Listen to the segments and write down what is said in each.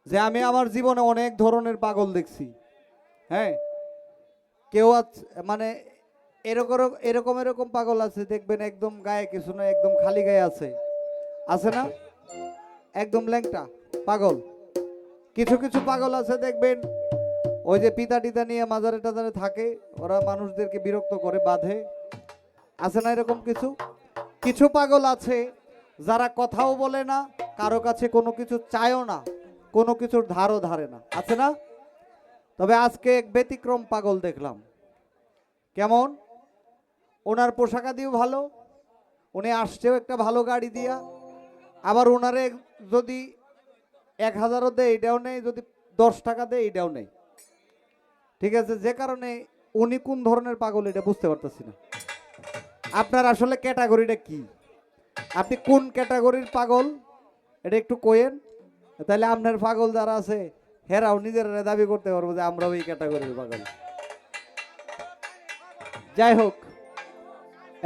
যে আমি আমার জীবনে অনেক ধরনের পাগল দেখছি। হ্যাঁ, কেউ মানে এরকম এরকম এরকম পাগল আছে, দেখবেন একদম গায়ে কিছু না, একদম খালি গায়ে আছে না, একদম ল্যাংটা পাগল। কিছু কিছু পাগল আছে দেখবেন ওই যে পিতা টিতা নিয়ে মাজারে টাজারে থাকে, ওরা মানুষদেরকে বিরক্ত করে বাঁধে, আছে না এরকম কিছু। কিছু পাগল আছে যারা কথাও বলে না, কারো কাছে কোনো কিছু চায়ও না, কোনো কিছুর ধারও ধারে না, আছে না। তবে আজকে এক ব্যতিক্রম পাগল দেখলাম। কেমন? ওনার পোশাকাদিও ভালো, উনি আসছেও একটা ভালো গাড়ি দিয়া, আবার ওনারে যদি 1000ও দেয় এটাও নেই, যদি 10 টাকা দেয় এটাও নেই। ঠিক আছে, যে কারণে উনি কোন ধরনের পাগল এটা বুঝতে পারতেছি না। আপনার আসলে ক্যাটাগরিটা কি, আপনি কোন ক্যাটাগরির পাগল এটা একটু কোয়েন, তাহলে আপনার পাগল যারা আছে হেরাও নিজের দাবি করতে পারবো যে আমরাও এই ক্যাটাগরির পাগল। যাই হোক,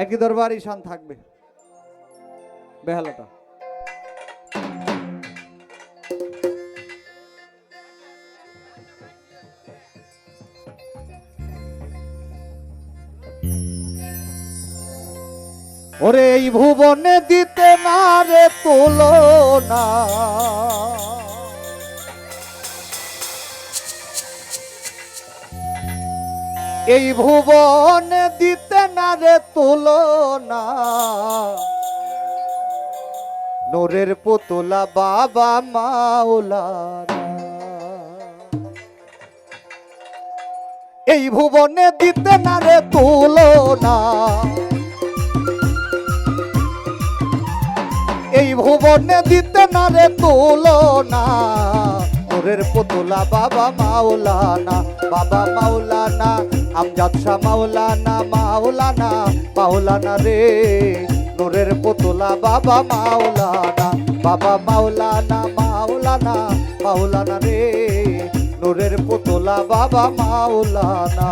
একই দরবারই শান থাকবে বেহালাটা। ওরে এই ভুবনে দিতে না রে তুলনা, এই ভুবনে দিতে না রে তুলনা, নূরের পুতুলা বাবা মাওলানা। এই ভুবনে দিতে না রে তুলনা, এই ভুবনে দিতে না রে তুলনা, নূরের পুতুলা বাবা মাওলানা, বাবা মাওলানা, আমজাদ শাহ মাওলানা, মাওলানা মাওলানা রে, নূরের পুতুলা বাবা মাওলানা, বাবা মাওলানা, মাওলানা মাওলানা রে, নূরের পুতুলা বাবা মাওলানা।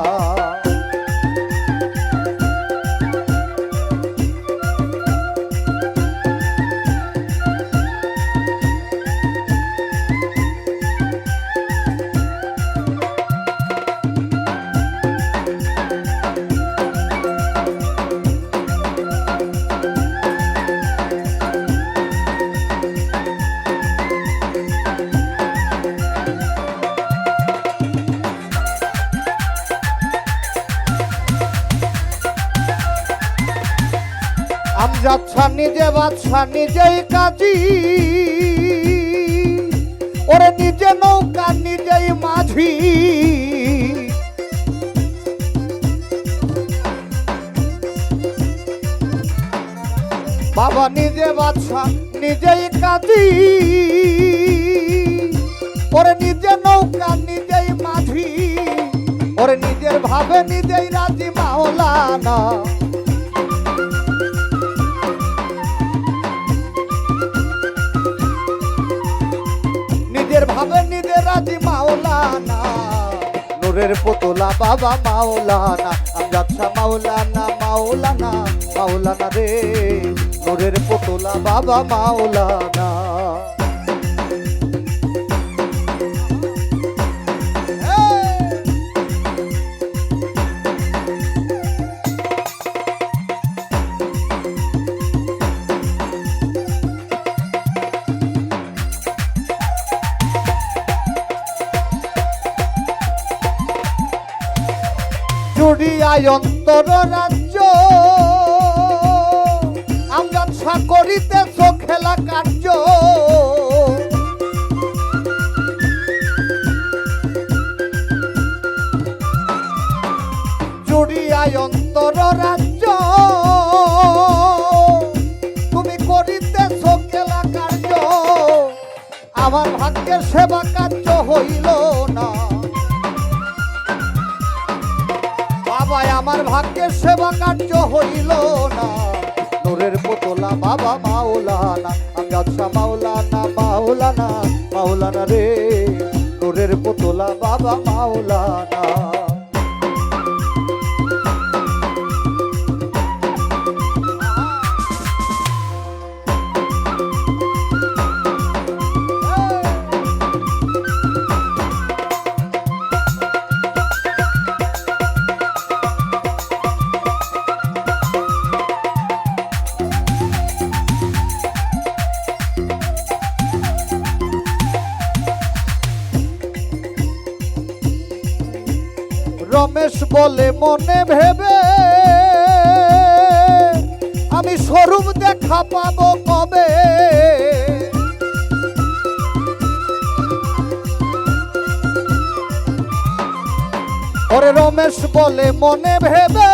আমজাদ শাহ নিজে বাদশাহ, নিজেই কাজী, ওরে নিজে নৌকা নিজেই মাঝি, বাবা নিজে বাদশাহ নিজেই কাজী, ওরে নিজে নৌকা নিজেই মাঝি, ওরে নিজের ভাবে নিজেই রাজি মাওলানা। নিজের ভাবে নিজের রাজি মাওলানা, নূরের পুতুলা বাবা মাওলানা, আমজাদ শাহ মাওলানা, মাওলানা মাওলানা রে, নূরের পুতুলা বাবা মাওলানা। জুড়িয়ায় অন্তর রাজ্য, আমজাদ শাহ করিতেছ খেলা কার্য, জুড়িয়ায় অন্তর রাজ্য, তুমি করিতেছ খেলা কার্য, আমার ভাগ্যের সেবা কার্য হইল না, আমার ভাগ্যের সেবা কার্য হইল না, নূরের পুতুলা বাবা মাওলানা, আমজাদ শাহ মাওলানা, মাওলানা মাওলানা রে, নূরের পুতুলা বাবা মাওলানা। রমেশ বলে মনে ভেবে আমি স্বরূপ দেখা পাবো কবে। ওরে রমেশ বলে মনে ভেবে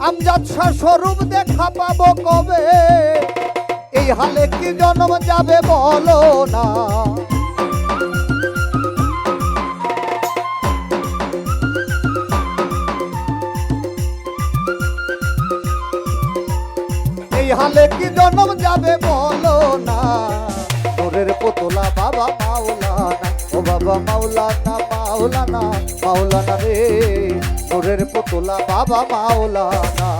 আমজাদ শাহ স্বরূপ দেখা পাবো কবে। এই হালে কি জন্ম যাবে বলো না। এই হালে কি জন্ম যাবে বলো না। নূরের পুতলা বাবা মাওলানা, ও বাবা মাওলানা মাওলানা মাওলানা রে। নূরের পুতলা বাবা মাওলানা।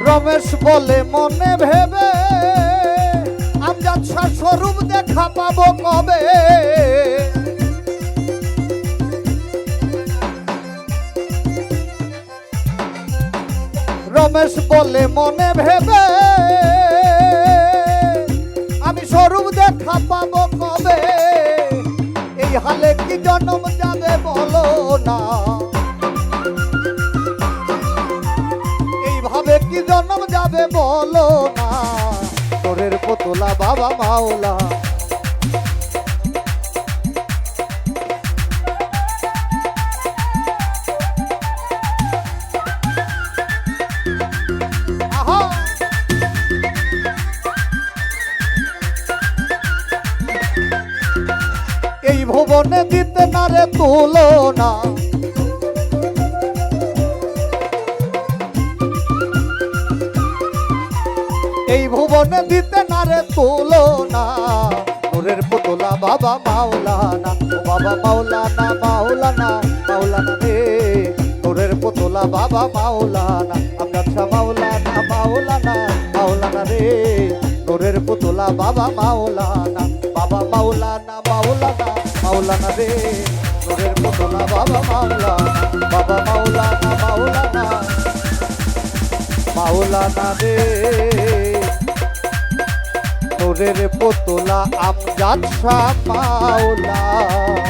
রমেশ বলে মনে ভেবে আমজাদ শাহ স্বরূপ দেখা পাবো কবে। রমেশ বলে মনে ভেবে আমি স্বরূপ দেখা পাবো কবে। এই হালে কি জন্ম যাবে বলো না। এইভাবে কি জন্ম যাবে বলো না। নূরের পুতলা বাবা মাওলা। এই ভুবনে দিতে না রে তুলনা। এই ভুবনে দিতে না রে তুলনা। নূরের পুতলা বাবা মাওলানা, ও বাবা মাওলানা মাওলানা মাওলানা রে। নূরের পুতলা বাবা মাওলানা, আমজাদ শাহ মাওলানা মাওলানা মাওলানা রে। নূরের পুতলা বাবা মাওলানা, বাবা মাওলানা মাওলানা মাওলানা রে। নূরের পুতলা বাবা মাওলানা, বাবা মাওলানা মাওলানা মাওলানা রে। নূরের পুতলা আমজাদ শাহ মাওলানা।